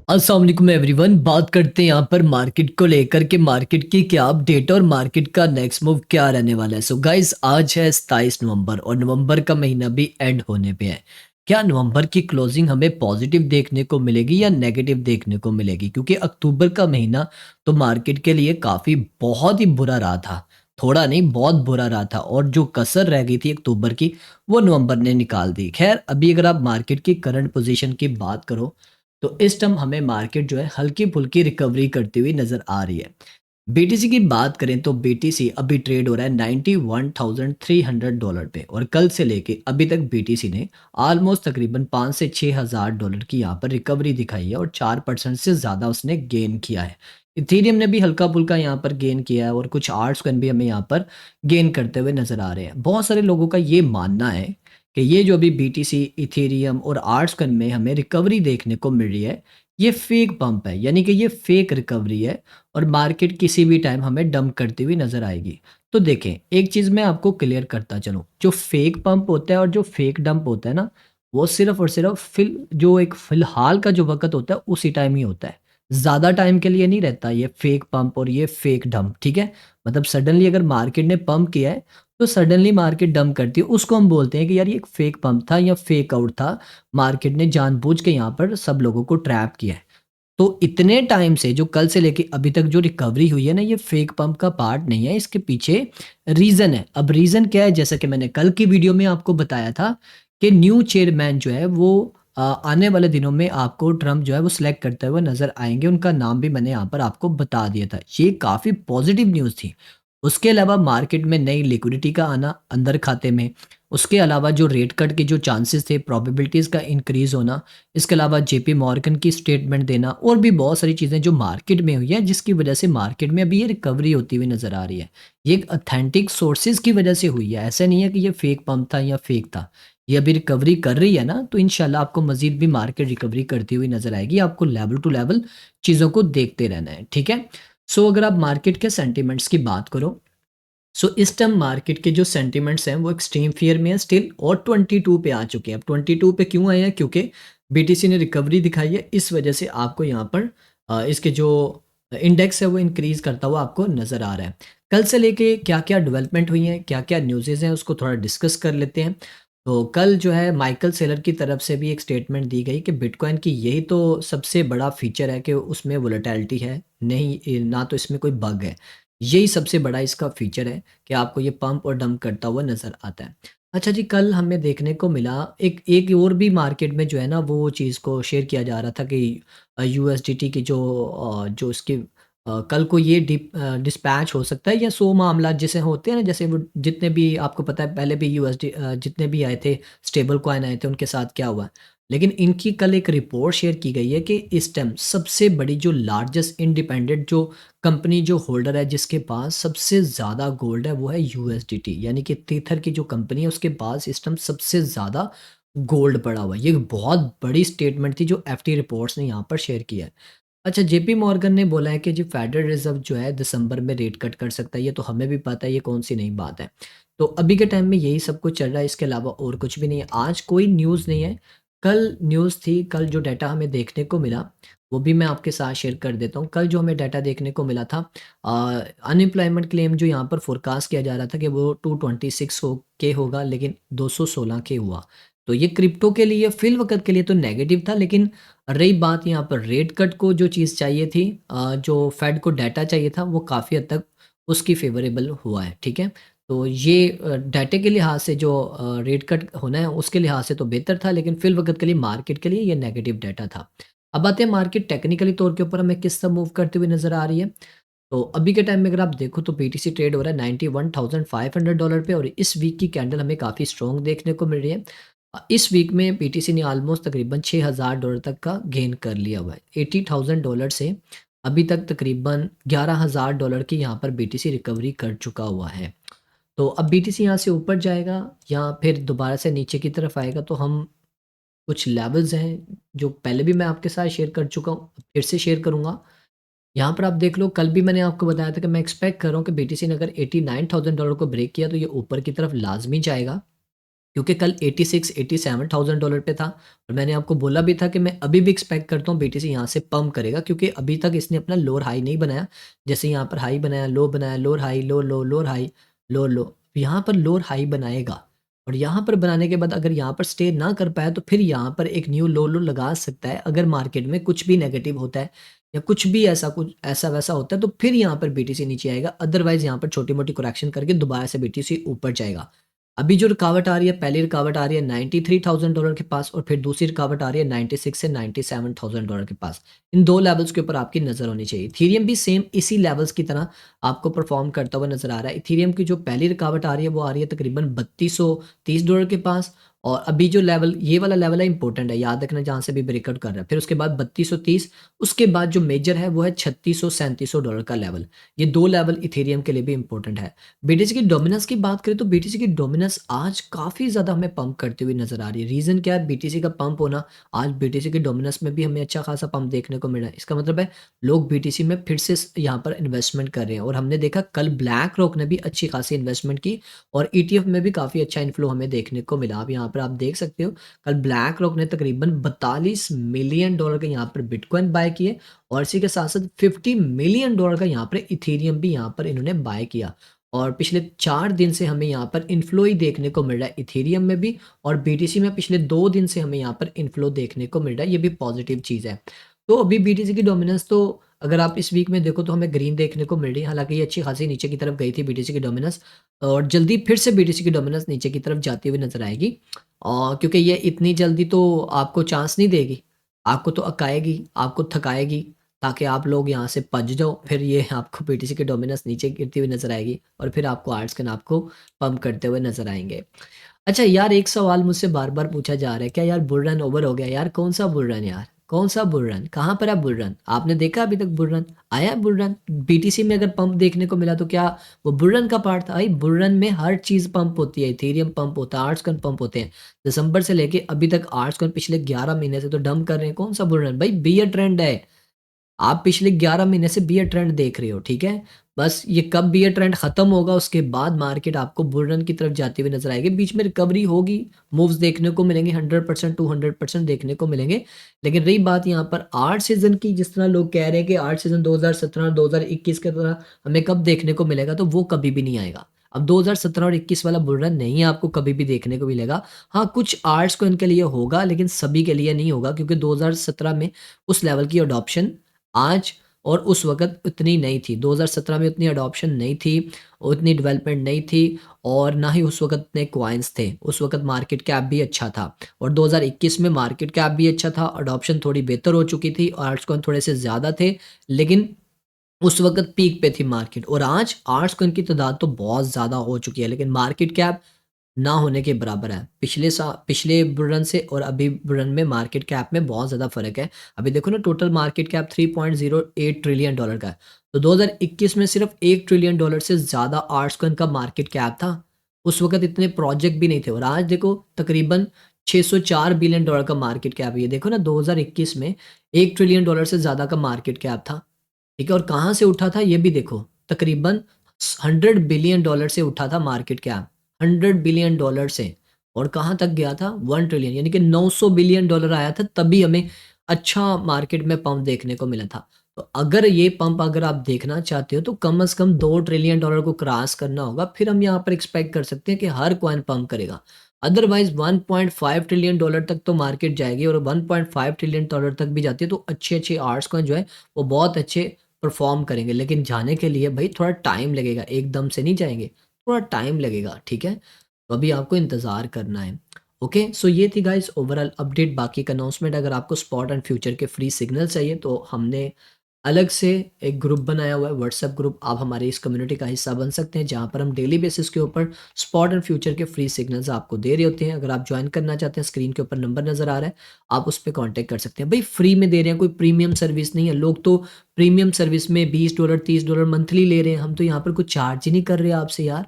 अस्सलाम वालेकुम एवरीवन। बात करते हैं यहाँ पर मार्केट को लेकर के मार्केट की क्या अपडेट और मार्केट का नेक्स्ट मूव क्या रहने वाला है। सो गाइस, आज है 27 नवंबर और नवंबर का महीना भी एंड होने पे है। क्या नवंबर की क्लोजिंग हमें पॉजिटिव देखने को मिलेगी या नेगेटिव देखने को मिलेगी? क्योंकि अक्टूबर का महीना तो मार्केट के लिए काफ़ी बहुत ही बुरा रहा था। थोड़ा नहीं, बहुत बुरा रहा था और जो कसर रह गई थी अक्टूबर की, वो नवंबर ने निकाल दी। खैर, अभी अगर आप मार्केट की करंट पोजीशन की बात करो तो इस टाइम हमें मार्केट जो है हल्की-फुल्की रिकवरी करती हुई नज़र आ रही है। बीटीसी की बात करें तो बीटीसी अभी ट्रेड हो रहा है $91,300 पे और कल से लेके अभी तक बीटीसी ने ऑलमोस्ट तकरीबन 5 से 6 हज़ार डॉलर की यहाँ पर रिकवरी दिखाई है और 4% से ज़्यादा उसने गेन किया है। इथेरियम ने भी हल्का-फुल्का यहाँ पर गेन किया है और कुछ आल्ट्स कॉइन भी हमें यहाँ पर गेन करते हुए नज़र आ रहे हैं। बहुत सारे लोगों का ये मानना है कि ये जो अभी बीटीसी, इथेरियम और आर्ट्स कॉइन में हमें रिकवरी देखने को मिल रही है, ये फेक पंप है, यानी कि ये फेक रिकवरी है और मार्केट किसी भी टाइम हमें डंप करती हुई नज़र आएगी। तो देखें, एक चीज़ मैं आपको क्लियर करता चलूँ, जो फेक पंप होता है और जो फेक डंप होता है ना, वो सिर्फ़ और सिर्फ़ जो एक फ़िलहाल का जो वक़्त होता है, उसी टाइम ही होता है। ज़्यादा टाइम के लिए नहीं रहता ये फेक पंप और ये फेक डंप, ठीक है? मतलब सडनली अगर मार्केट ने पंप किया है, तो सडनली मार्केट डंप करती है, उसको हम बोलते हैं कि यार ये एक फेक पंप था या फेक आउट था, मार्केट ने जानबूझ के यहाँ पर सब लोगों को ट्रैप किया है। तो इतने टाइम से जो कल से लेके अभी तक जो रिकवरी हुई है ना, ये फेक पंप का पार्ट नहीं है, इसके पीछे रीज़न है। अब रीज़न क्या है? जैसा कि मैंने कल की वीडियो में आपको बताया था कि न्यू चेयरमैन जो है वो आने वाले दिनों में आपको ट्रम्प जो है वो सिलेक्ट करते हुए नज़र आएँगे, उनका नाम भी मैंने यहाँ पर आपको बता दिया था। ये काफ़ी पॉज़िटिव न्यूज़ थी। उसके अलावा मार्केट में नई लिक्विडिटी का आना अंदर खाते में, उसके अलावा जो रेट कट के जो चांसेस थे, प्रोबेबिलिटीज़ का इंक्रीज़ होना, इसके अलावा जेपी मॉर्गन की स्टेटमेंट देना और भी बहुत सारी चीज़ें जो मार्केट में हुई हैं, जिसकी वजह से मार्केट में अभी ये रिकवरी होती हुई नज़र आ रही है। ये एक ऑथेंटिक सोर्सेज़ की वजह से हुई है, ऐसा नहीं है कि ये फेक पंप था या फेक था। ये अभी रिकवरी कर रही है ना, तो इंशाल्लाह आपको मज़ीद भी मार्केट रिकवरी करती हुई नज़र आएगी। आपको लेवल टू लेवल चीज़ों को देखते रहना है, ठीक है? सो अगर आप मार्केट के सेंटिमेंट्स की बात करो, सो इस टाइम मार्केट के जो सेंटिमेंट्स हैं वो एक्सट्रीम फियर में है स्टिल और 22 पे आ चुके हैं। अब 22 पे क्यों आए हैं? क्योंकि बीटीसी ने रिकवरी दिखाई है, इस वजह से आपको यहाँ पर इसके जो इंडेक्स है वो इंक्रीज करता हुआ आपको नज़र आ रहा है। कल से लेके क्या-क्या डेवलपमेंट हुई हैं, क्या-क्या न्यूज़ेज़ हैं, उसको थोड़ा डिस्कस कर लेते हैं। तो कल जो है माइकल सेलर की तरफ से भी एक स्टेटमेंट दी गई कि बिटकॉइन की यही तो सबसे बड़ा फीचर है कि उसमें वोलेटिलिटी है, नहीं ना तो इसमें कोई बग है। यही सबसे बड़ा इसका फीचर है कि आपको ये पंप और डंप करता हुआ नज़र आता है। अच्छा जी, कल हमें देखने को मिला एक एक और भी मार्केट में जो है ना वो चीज़ को शेयर किया जा रहा था कि यूएसडीटी की जो उसकी कल को ये डिस्पैच हो सकता है या 100 मामला जिसे होते हैं ना, जैसे वो जितने भी आपको पता है पहले भी जितने भी आए थे, स्टेबल कॉइन आए थे, उनके साथ क्या हुआ। लेकिन इनकी कल एक रिपोर्ट शेयर की गई है कि इस टाइम सबसे बड़ी जो लार्जेस्ट इंडिपेंडेंट जो कंपनी जो होल्डर है, जिसके पास सबसे ज़्यादा गोल्ड है, वो है यूएसडीटी, यानी कि तीथर की जो कंपनी है उसके पास इस टाइम सबसे ज़्यादा गोल्ड पड़ा हुआ है। ये एक बहुत बड़ी स्टेटमेंट थी जो एफटी रिपोर्ट्स ने यहाँ पर शेयर किया है। अच्छा, जेपी मॉर्गन ने बोला है कि जी फेडरल रिजर्व जो है दिसंबर में रेट कट कर सकता है, ये तो हमें भी पता है, ये कौन सी नई बात है। तो अभी के टाइम में यही सब कुछ चल रहा है, इसके अलावा और कुछ भी नहीं है। आज कोई न्यूज़ नहीं है, कल न्यूज़ थी, कल जो डाटा हमें देखने को मिला, वो भी मैं आपके साथ शेयर कर देता हूँ। कल जो हमें डाटा देखने को मिला था, अनएम्प्लॉयमेंट क्लेम जो यहाँ पर फ़ोरकास्ट किया जा रहा था कि वो 226 के होगा, लेकिन 216 के हुआ। तो ये क्रिप्टो के लिए फ़िल वक़्त के लिए तो नेगेटिव था, लेकिन रही बात यहाँ पर रेट कट को जो चीज़ चाहिए थी, जो फेड को डाटा चाहिए था, वो काफ़ी हद तक उसकी फ़ेवरेबल हुआ है, ठीक है? तो ये डाटे के लिहाज़ से जो रेट कट होना है उसके लिहाज़ से तो बेहतर था, लेकिन फ़िल वक़्त के लिए मार्केट के लिए ये नेगेटिव डाटा था। अब आते हैं मार्केट टेक्निकली तौर के ऊपर हमें किस तरह मूव करते हुए नज़र आ रही है। तो अभी के टाइम में अगर आप देखो तो बीटीसी ट्रेड हो रहा है $91,500 पे और इस वीक की कैंडल हमें काफ़ी स्ट्रॉन्ग देखने को मिल रही है। इस वीक में बीटीसी ने ऑलमोस्ट तकरीबन $6,000 तक का गेन कर लिया हुआ है। $80,000 से अभी तक तकरीबन $11,000 की यहाँ पर बीटीसी रिकवरी कर चुका हुआ है। तो अब बीटीसी यहाँ से ऊपर जाएगा या फिर दोबारा से नीचे की तरफ आएगा, तो हम कुछ लेवल्स हैं जो पहले भी मैं आपके साथ शेयर कर चुका हूँ, फिर से शेयर करूँगा। यहाँ पर आप देख लो, कल भी मैंने आपको बताया था कि मैं एक्सपेक्ट कर रहा हूँ कि बीटीसी ने अगर $89,000 को ब्रेक किया तो ये ऊपर की तरफ लाज़मी जाएगा। क्योंकि कल 86-87,000 डॉलर पे था और मैंने आपको बोला भी था कि मैं अभी भी एक्सपेक्ट करता हूँ बीटीसी यहाँ से पंप करेगा, क्योंकि अभी तक इसने अपना लोअर हाई नहीं बनाया। जैसे यहाँ पर हाई बनाया, लोअर हाई, लो लो, लोअर हाई, लो लो। यहाँ पर लोअर हाई बनाएगा और यहाँ पर बनाने के बाद अगर यहाँ पर स्टे ना कर पाया तो फिर यहाँ पर एक न्यू लो लो लगा सकता है। अगर मार्केट में कुछ भी नेगेटिव होता है या कुछ ऐसा वैसा होता है तो फिर यहाँ पर बीटीसी नीचे आएगा। अदरवाइज यहाँ पर छोटी मोटी करेक्शन करके दोबारा से बीटीसी ऊपर जाएगा। अभी जो रुकावट आ रही है, पहली रुकावट आ रही है $93,000 के पास और फिर दूसरी रुकावट आ रही है 96 से $97,000 के पास। इन 2 लेवल्स के ऊपर आपकी नज़र होनी चाहिए। इथेरियम भी सेम इसी लेवल्स की तरह आपको परफ़ॉर्म करता हुआ नज़र आ रहा है। इथेरियम की जो पहली रुकावट आ रही है वो आ रही है तकरीबन $3230 के पास और अभी जो लेवल ये वाला लेवल है इम्पोर्टेंट है, याद रखना, जहाँ से भी ब्रेकआउट कर रहा है। फिर उसके बाद 3230, उसके बाद जो मेजर है वो है $3600-3700 का लेवल। ये 2 लेवल इथेरियम के लिए भी इम्पोर्टेंट है। बीटीसी की डोमिनेंस की बात करें तो बीटीसी की डोमिनेंस आज काफ़ी ज़्यादा हमें पंप करती हुई नज़र आ रही है। रीज़न क्या है बीटीसी का पंप होना? आज बीटीसी की डोमिनेंस में भी हमें अच्छा खासा पंप देखने को मिला है। इसका मतलब है लोग बीटीसी में फिर से यहाँ पर इन्वेस्टमेंट कर रहे हैं और हमने देखा कल ब्लैक रॉक ने भी अच्छी खासी इन्वेस्टमेंट की और ईटीएफ में भी काफ़ी अच्छा इन्फ्लो हमें देखने को मिला। अब यहाँ पर आप देख सकते हो कल ब्लैक रॉक ने तकरीबन $42 मिलियन के यहाँ पर बिटकॉइन बाय किए और इसी के साथ-साथ $50 मिलियन का यहाँ पर इथेरियम भी यहाँ पर इन्होंने बाय किया। और पिछले 4 दिन से हमें यहाँ पर इन्फ्लो ही देखने को मिल रहा है इथेरियम में भी और बीटीसी में पिछले 2 दिन से हमें यहाँ पर इन्फ्लो देखने को मिल रहा है, ये भी पॉजिटिव चीज़ है। तो अभी बीटीसी की डोमिनेंस तो अगर आप इस वीक में देखो तो हमें ग्रीन देखने को मिल रही है, हालाँकि ये अच्छी खासी नीचे की तरफ गई थी बीटीसी की डोमिनेंस और जल्दी फिर से बीटीसी की डोमिनेंस नीचे की तरफ जाती हुई नज़र आएगी। क्योंकि ये इतनी जल्दी तो आपको चांस नहीं देगी, आपको तो अकाएगी, आपको थकाएगी ताकि आप लोग यहाँ से भज जाओ, फिर ये आपको बीटीसी की डोमिनेंस नीचे गिरती हुई नज़र आएगी और फिर आपको आर्ट्स कैन आपको पंप करते हुए नज़र आएँगे। अच्छा यार, एक सवाल मुझसे बार-बार पूछा जा रहा है, क्या यार बुल रन ओवर हो गया? यार कौन-सा बुल रन यार? कौन-सा बुल रन? कहाँ पर है बुल रन? आपने देखा अभी तक बुल रन? आया है बुल रन? बीटीसी में अगर पंप देखने को मिला तो क्या वो बुल रन का पार्ट था? भाई बुल रन में हर चीज़ पंप होती है, इथेरियम पंप होता है, आर्ट्स कॉइन पंप होते हैं। दिसंबर से लेके अभी तक आर्ट्स कॉइन पिछले 11 महीने से तो डंप कर रहे हैं, कौन-सा बुल रन? भाई बियर ट्रेंड है। आप पिछले 11 महीने से बियर ट्रेंड देख रहे हो, ठीक है? बस ये कब बियर ट्रेंड खत्म होगा उसके बाद मार्केट आपको बुल रन की तरफ जाती हुई नज़र आएगी। बीच में रिकवरी होगी, मूव्स देखने को मिलेंगे 100% 200% देखने को मिलेंगे। लेकिन रही बात यहाँ पर आर्ट सीज़न की, जिस तरह लोग कह रहे हैं कि आर्ट सीज़न 2017-2021 की तरह हमें कब देखने को मिलेगा, तो वो कभी भी नहीं आएगा। अब 2017 और 21 वाला बुल रन नहीं आपको कभी भी देखने को मिलेगा। हाँ, कुछ आर्ट्स को इनके लिए होगा लेकिन सभी के लिए नहीं होगा, क्योंकि 2017 में उस लेवल की अडॉप्शन आज और उस वक़्त उतनी नहीं थी। 2017 में उतनी अडॉप्शन नहीं थी, उतनी डेवलपमेंट नहीं थी और ना ही उस वक़्त इतने कॉइन्स थे। उस वक़्त मार्केट कैप भी अच्छा था और 2021 में मार्केट कैप भी अच्छा था, अडॉप्शन थोड़ी बेहतर हो चुकी थी और आर्ट्स कॉइन थोड़े से ज़्यादा थे, लेकिन उस वक़्त पीक पे थी मार्केट और आज आर्ट्स कॉइन की तादाद तो बहुत ज़्यादा हो चुकी है, लेकिन मार्केट कैप ना होने के बराबर है। पिछले बुल रन से और अभी बुल रन में मार्केट कैप में बहुत ज़्यादा फ़र्क है। अभी देखो ना, total market cap $3.08 trillion dollar का है। तो 2021 में सिर्फ़ $1 ट्रिलियन डॉलर से ज़्यादा आर्ट्स कॉइन का मार्केट कैप था। उस वक़्त इतने प्रोजेक्ट भी नहीं थे और आज देखो तकरीबन $604 बिलियन डॉलर का मार्केट कैप है। ये देखो ना, 2021 में $1 ट्रिलियन डॉलर से ज़्यादा का मार्केट कैप था। ठीक है, और कहाँ से उठा था ये भी देखो, तकरीबन 100 बिलियन डॉलर से उठा था मार्केट कैप, 100 बिलियन डॉलर से, और कहाँ तक गया था 1 ट्रिलियन, यानी कि 900 बिलियन डॉलर आया था, तभी हमें अच्छा मार्केट में पंप देखने को मिला था। तो अगर ये पंप अगर आप देखना चाहते हो तो कम से कम 2 ट्रिलियन डॉलर को क्रॉस करना होगा, फिर हम यहाँ पर एक्सपेक्ट कर सकते हैं कि हर कॉइन पंप करेगा। अदरवाइज 1.5 ट्रिलियन डॉलर तक तो मार्केट जाएगी और 1.5 ट्रिलियन डॉलर तक भी जाती है तो अच्छे अच्छे आर्ट्स कॉइन जो है वो बहुत अच्छे परफ़ॉर्म करेंगे, लेकिन जाने के लिए भई थोड़ा टाइम लगेगा, एकदम से नहीं जाएँगे, थोड़ा टाइम लगेगा, ठीक है? तो अभी आपको इंतज़ार करना है। ओके, सो ये थी गाइज़ ओवरऑल अपडेट, बाकी का अनाउंसमेंट। अगर आपको स्पॉट एंड फ्यूचर के फ्री सिग्नल चाहिए तो हमने अलग से एक ग्रुप बनाया हुआ है, व्हाट्सएप ग्रुप। आप हमारे इस कम्युनिटी का हिस्सा बन सकते हैं, जहाँ पर हम डेली बेसिस के ऊपर स्पॉट एंड फ्यूचर के फ्री सिग्नल्स आपको दे रहे होते हैं। अगर आप ज्वाइन करना चाहते हैं, स्क्रीन के ऊपर नंबर नज़र आ रहा है, आप उस पे कांटेक्ट कर सकते हैं। भई फ्री में दे रहे हैं, कोई प्रीमियम सर्विस नहीं है। लोग तो प्रीमियम सर्विस में $20 $30 मंथली ले रहे हैं, हम तो यहाँ पर कुछ चार्ज ही नहीं कर रहे आपसे यार।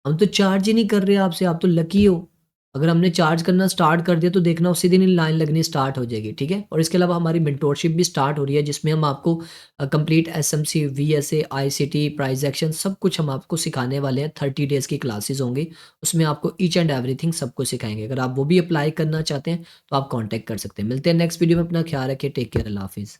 हम तो चार्ज ही नहीं कर रहे आपसे, आप तो लकी हो। अगर हमने चार्ज करना स्टार्ट कर दिया तो देखना उसी दिन ही लाइन लगनी स्टार्ट हो जाएगी, ठीक है? और इसके अलावा हमारी मेंटोरशिप भी स्टार्ट हो रही है जिसमें हम आपको complete SMC, VSA, ICT, price action सब कुछ हम आपको सिखाने वाले हैं। 30 डेज़ की क्लासेस होंगी। उसमें आपको ईच एंड एवरीथिंग सब कुछ सिखाएँगे। अगर आप वो भी अप्लाई करना चाहते हैं तो आप कॉन्टैक्ट कर सकते हैं। मिलते हैं नेक्स्ट वीडियो में, अपना ख्याल रखिए। टेक केयर, अल्लाह हाफ़िज़।